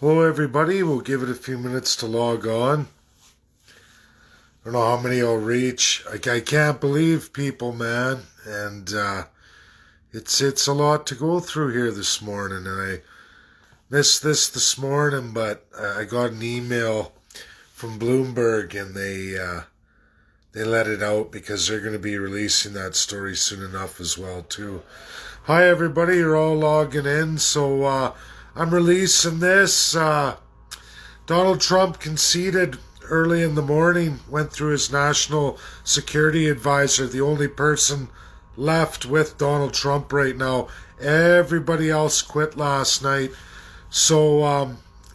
Hello, everybody. We'll give it a few minutes to log on. I don't know how many I'll reach. I can't believe people, man. And it's a lot to go through here this morning. And I missed this morning, but I got an email from Bloomberg, and they let it out because they're going to be releasing that story soon enough as well too. Hi, everybody. You're all logging in, so I'm releasing this. Donald Trump conceded early in the morning, went through his national security advisor, the only person left with Donald Trump right now. Everybody else quit last night. So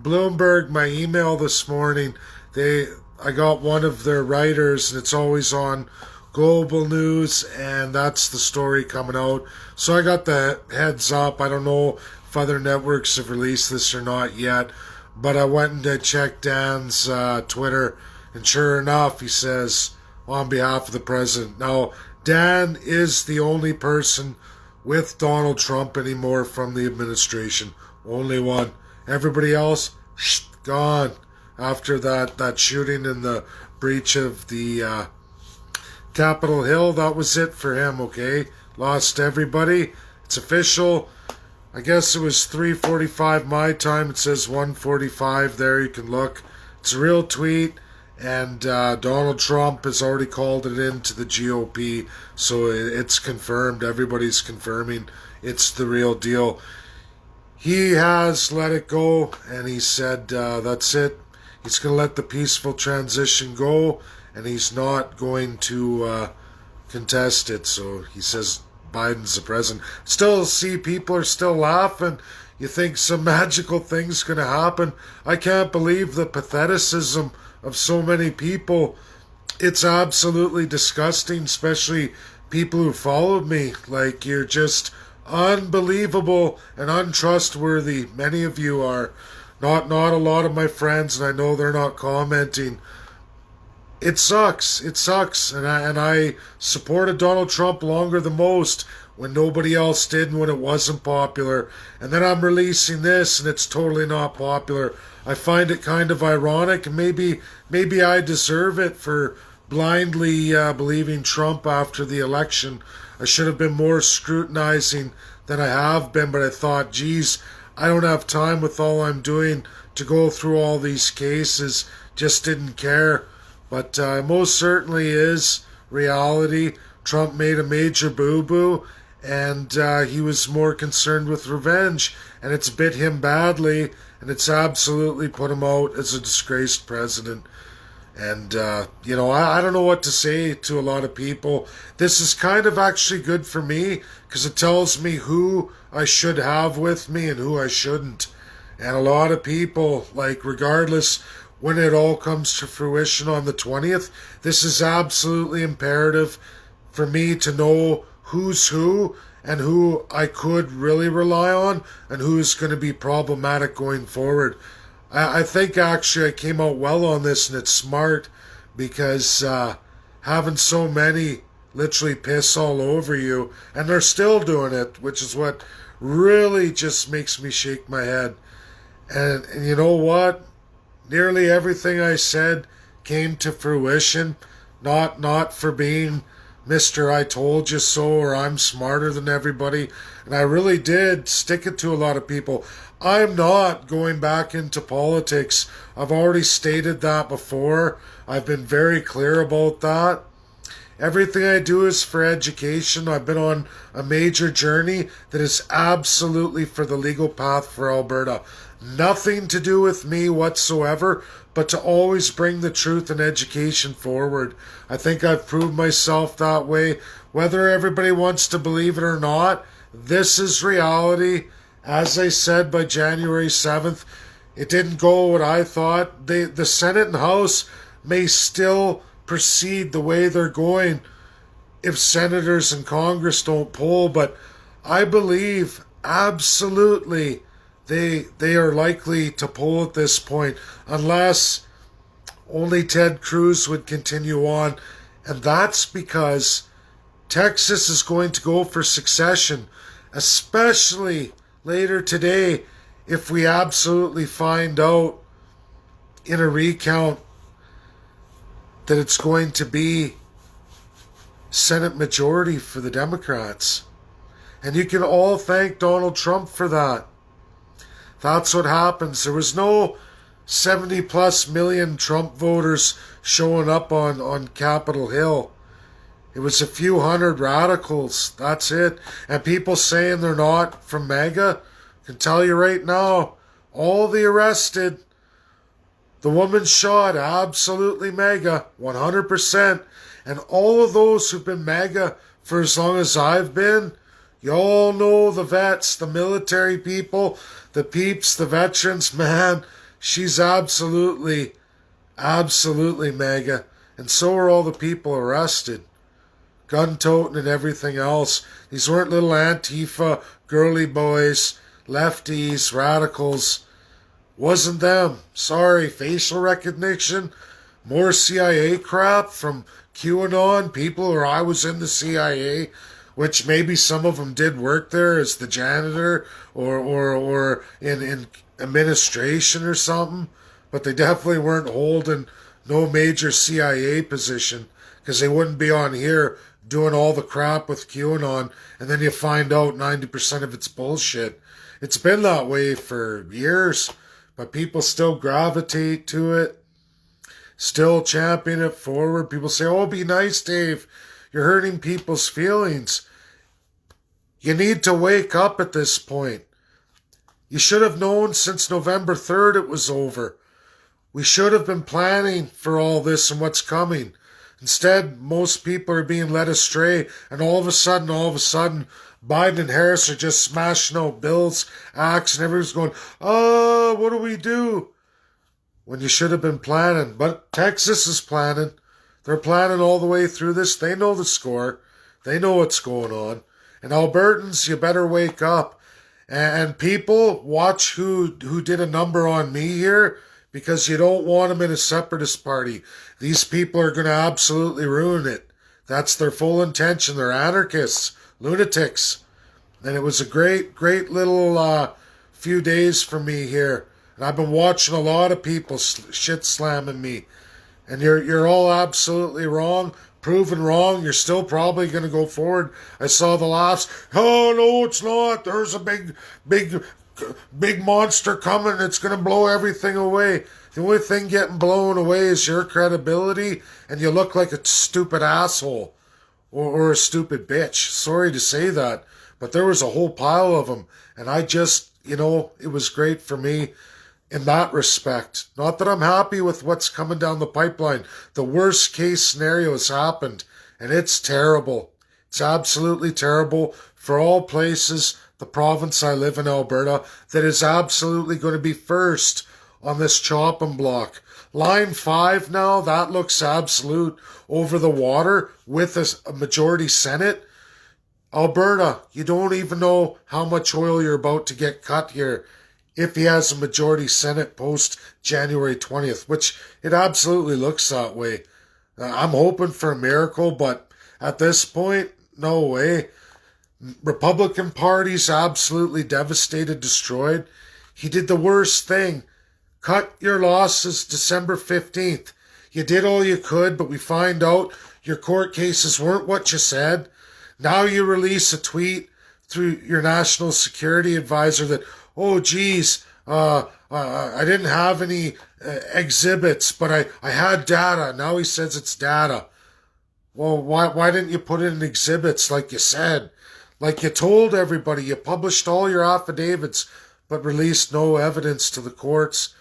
Bloomberg, my email this morning, I got one of their writers, and it's always on Global News, and that's the story coming out. So I got the heads up. I don't know if other networks have released this or not yet, but I went and checked Dan's Twitter, and sure enough, he says, on behalf of the president. Now, Dan is the only person with Donald Trump anymore from the administration. Only one. Everybody else, gone. After that shooting in the breach of the Capitol Hill, that was it for him, okay? Lost everybody. It's official. I guess it was 3:45 my time. It says 1:45 there. You can look. It's a real tweet. And Donald Trump has already called it in to the GOP. So it's confirmed. Everybody's confirming it's the real deal. He has let it go, and he said that's it. He's going to let the peaceful transition go, and he's not going to contest it. So he says Biden's the president. Still see people are still laughing. You think some magical thing's going to happen. I can't believe the patheticism of so many people. It's absolutely disgusting, especially people who followed me. Like, you're just unbelievable and untrustworthy. Many of you are. Not a lot of my friends, and I know they're not commenting. It sucks. It sucks. And I supported Donald Trump longer than most when nobody else did and when it wasn't popular. And then I'm releasing this and it's totally not popular. I find it kind of ironic, and maybe I deserve it for blindly believing Trump after the election. I should have been more scrutinizing than I have been, but I thought, geez, I don't have time with all I'm doing to go through all these cases. Just didn't care. But most certainly is reality. Trump made a major boo-boo, and he was more concerned with revenge. And it's bit him badly, and it's absolutely put him out as a disgraced president. And, I don't know what to say to a lot of people. This is kind of actually good for me because it tells me who I should have with me and who I shouldn't. And a lot of people, like, regardless when it all comes to fruition on the 20th, this is absolutely imperative for me to know who's who and who I could really rely on and who's going to be problematic going forward. I think actually I came out well on this, and it's smart because having so many literally piss all over you, and they're still doing it, which is what really just makes me shake my head. And you know what? Nearly everything I said came to fruition, not for being Mr. I told you so or I'm smarter than everybody. And I really did stick it to a lot of people. I'm not going back into politics. I've already stated that before. I've been very clear about that. Everything I do is for education. I've been on a major journey that is absolutely for the legal path for Alberta. Nothing to do with me whatsoever, but to always bring the truth and education forward. I think I've proved myself that way. Whether everybody wants to believe it or not, this is reality. As I said, by January 7th, it didn't go what I thought. The Senate and House may still proceed the way they're going if senators and Congress don't poll, but I believe absolutely they are likely to poll at this point, unless only Ted Cruz would continue on. And that's because Texas is going to go for succession, especially later today if we absolutely find out in a recount that it's going to be Senate majority for the Democrats. And you can all thank Donald Trump for that. That's what happens. There was no 70 plus million Trump voters showing up on Capitol Hill. It was a few hundred radicals. That's it. And people saying they're not from MAGA, I can tell you right now, all the arrested, the woman shot, absolutely MAGA, 100%. And all of those who've been MAGA for as long as I've been, you all know the vets, the military people, the peeps, the veterans, man, she's absolutely MAGA. And so are all the people arrested. Gun-toting and everything else. These weren't little Antifa, girly boys, lefties, radicals. Wasn't them. Sorry, facial recognition. More CIA crap from QAnon, people, or I was in the CIA, which maybe some of them did work there as the janitor or in administration or something, but they definitely weren't holding no major CIA position, because they wouldn't be on here doing all the crap with QAnon, and then you find out 90% of it's bullshit. It's been that way for years, but people still gravitate to it, still champion it forward. People say, oh, be nice, Dave. You're hurting people's feelings. You need to wake up at this point. You should have known since November 3rd it was over. We should have been planning for all this and what's coming. Instead, most people are being led astray, and all of a sudden, Biden and Harris are just smashing out bills, acts, and everyone's going, oh, what do we do? When you should have been planning. But Texas is planning. They're planning all the way through this. They know the score. They know what's going on. And Albertans, you better wake up. And people, watch who did a number on me here, because you don't want them in a separatist party. These people are going to absolutely ruin it. That's their full intention. They're anarchists, lunatics. And it was a great little few days for me here. And I've been watching a lot of people shit slamming me. And you're all absolutely wrong, proven wrong. You're still probably going to go forward. I saw the laughs. Oh, no, it's not. There's a big monster coming. It's going to blow everything away. The only thing getting blown away is your credibility, and you look like a stupid asshole or a stupid bitch. Sorry to say that, but there was a whole pile of them, and I just, it was great for me in that respect. Not that I'm happy with what's coming down the pipeline. The worst case scenario has happened, and it's terrible. It's absolutely terrible for all places. The province I live in, Alberta, that is absolutely going to be first on this chopping block. Line 5 now, that looks absolute over the water with a majority Senate. Alberta, you don't even know how much oil you're about to get cut here if he has a majority Senate post January 20th, which it absolutely looks that way. I'm hoping for a miracle, but at this point, no way. Republican Party's absolutely devastated, destroyed. He did the worst thing. Cut your losses December 15th. You did all you could, but we find out your court cases weren't what you said. Now you release a tweet through your national security advisor that, oh, geez, I didn't have any exhibits, but I had data. Now he says it's data. Well, why didn't you put in exhibits like you said? Like you told everybody, you published all your affidavits, but released no evidence to the courts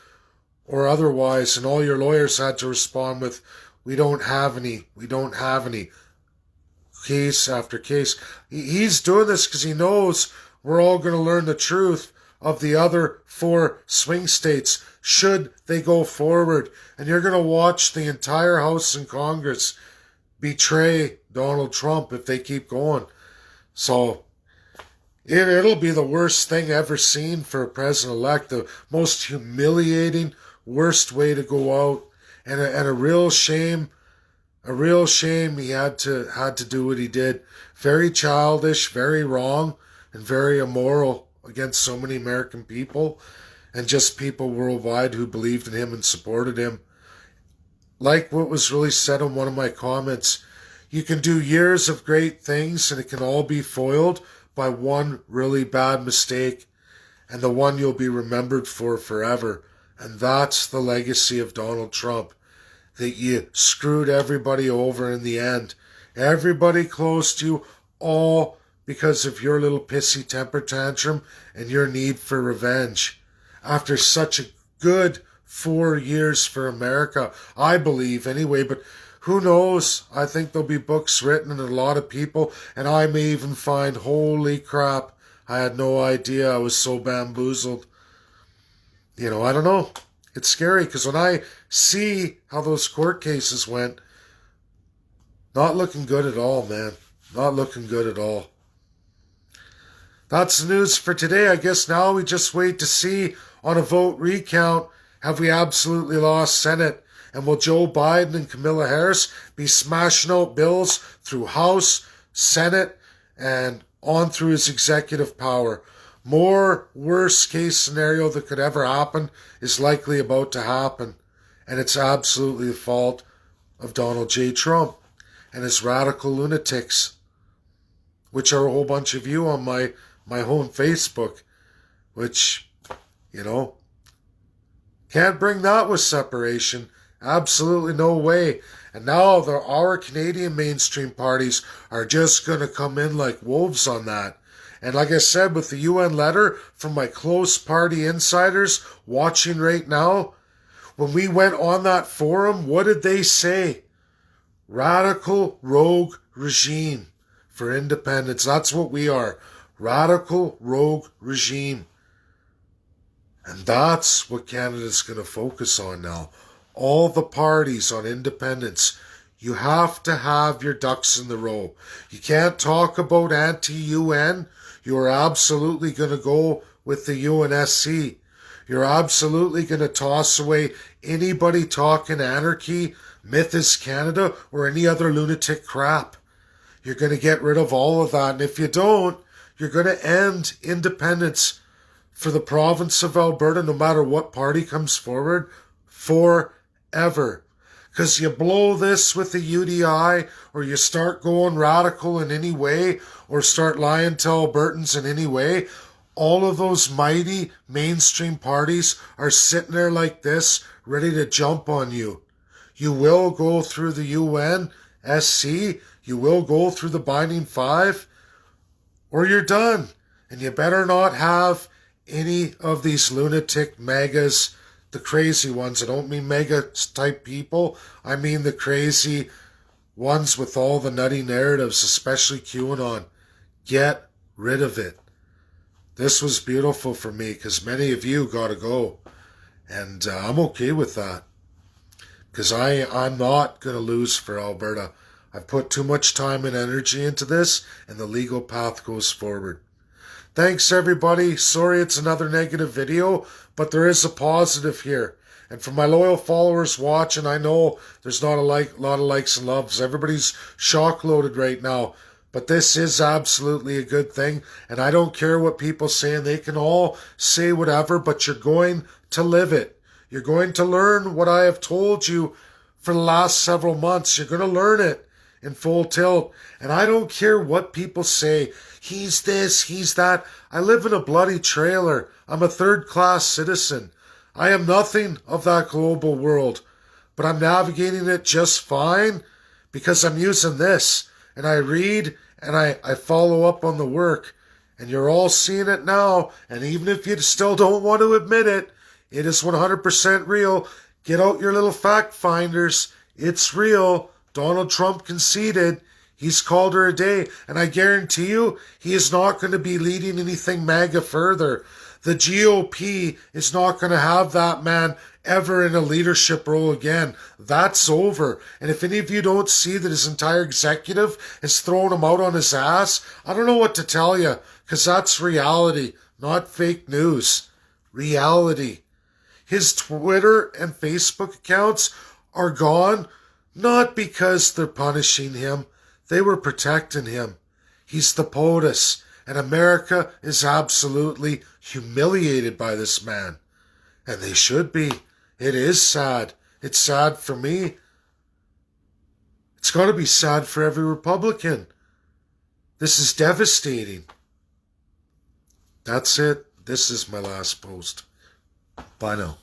or otherwise, and all your lawyers had to respond with, we don't have any, case after case. He's doing this because he knows we're all going to learn the truth of the other 4 swing states, should they go forward. And you're going to watch the entire House and Congress betray Donald Trump if they keep going. So it'll be the worst thing ever seen for a president-elect, the most humiliating, worst way to go out, and a real shame. A real shame he had to do what he did. Very childish, very wrong, and very immoral against so many American people and just people worldwide who believed in him and supported him. Like what was really said in one of my comments, you can do years of great things and it can all be foiled by one really bad mistake, and the one you'll be remembered for forever. And that's the legacy of Donald Trump, that you screwed everybody over in the end. Everybody close to you, all because of your little pissy temper tantrum and your need for revenge. After such a good 4 years for America, I believe anyway, but who knows? I think there'll be books written and a lot of people, and I may even find, holy crap, I had no idea, I was so bamboozled. I don't know. It's scary because when I see how those court cases went, not looking good at all, man. Not looking good at all. That's the news for today. I guess now we just wait to see on a vote recount, have we absolutely lost Senate? And will Joe Biden and Kamala Harris be smashing out bills through House, Senate, and on through his executive power? More worst case scenario that could ever happen is likely about to happen. And it's absolutely the fault of Donald J. Trump and his radical lunatics, which are a whole bunch of you on my own Facebook, which, can't bring that with separation. Absolutely no way. And now our Canadian mainstream parties are just going to come in like wolves on that. And like I said, with the UN letter from my close party insiders watching right now, when we went on that forum, what did they say? Radical rogue regime for independence. That's what we are. Radical rogue regime. And that's what Canada's going to focus on now. All the parties on independence. You have to have your ducks in the row. You can't talk about anti-UN. You're absolutely going to go with the UNSC. You're absolutely going to toss away anybody talking anarchy, Mythos Canada, or any other lunatic crap. You're going to get rid of all of that. And if you don't, you're going to end independence for the province of Alberta, no matter what party comes forward, forever. Because you blow this with the UDI, or you start going radical in any way, or start lying to Albertans in any way, all of those mighty mainstream parties are sitting there like this, ready to jump on you. You will go through the UNSC, you will go through the Binding Five, or you're done. And you better not have any of these lunatic megas, the crazy ones. I don't mean mega type people. I mean the crazy ones with all the nutty narratives, especially QAnon. Get rid of it. This was beautiful for me because many of you got to go. And I'm okay with that. Because I'm not going to lose for Alberta. I've put too much time and energy into this, and the legal path goes forward. Thanks, everybody. Sorry it's another negative video, but there is a positive here. And for my loyal followers watching, I know there's not a lot of likes and loves. Everybody's shock-loaded right now. But this is absolutely a good thing. And I don't care what people say, and they can all say whatever, but you're going to live it. You're going to learn what I have told you for the last several months. You're going to learn it in full tilt. And I don't care what people say. He's this, he's that. I live in a bloody trailer. I'm a third-class citizen. I am nothing of that global world. But I'm navigating it just fine because I'm using this. And I read and I follow up on the work. And you're all seeing it now. And even if you still don't want to admit it, it is 100% real. Get out your little fact finders. It's real. Donald Trump conceded. He's called her a day. And I guarantee you, he is not going to be leading anything MAGA further. The GOP is not going to have that man ever in a leadership role again. That's over. And if any of you don't see that his entire executive is throwing him out on his ass, I don't know what to tell you, because that's reality, not fake news. Reality. His Twitter and Facebook accounts are gone, not because they're punishing him. They were protecting him. He's the POTUS. And America is absolutely humiliated by this man. And they should be. It is sad. It's sad for me. It's got to be sad for every Republican. This is devastating. That's it. This is my last post. Bye now.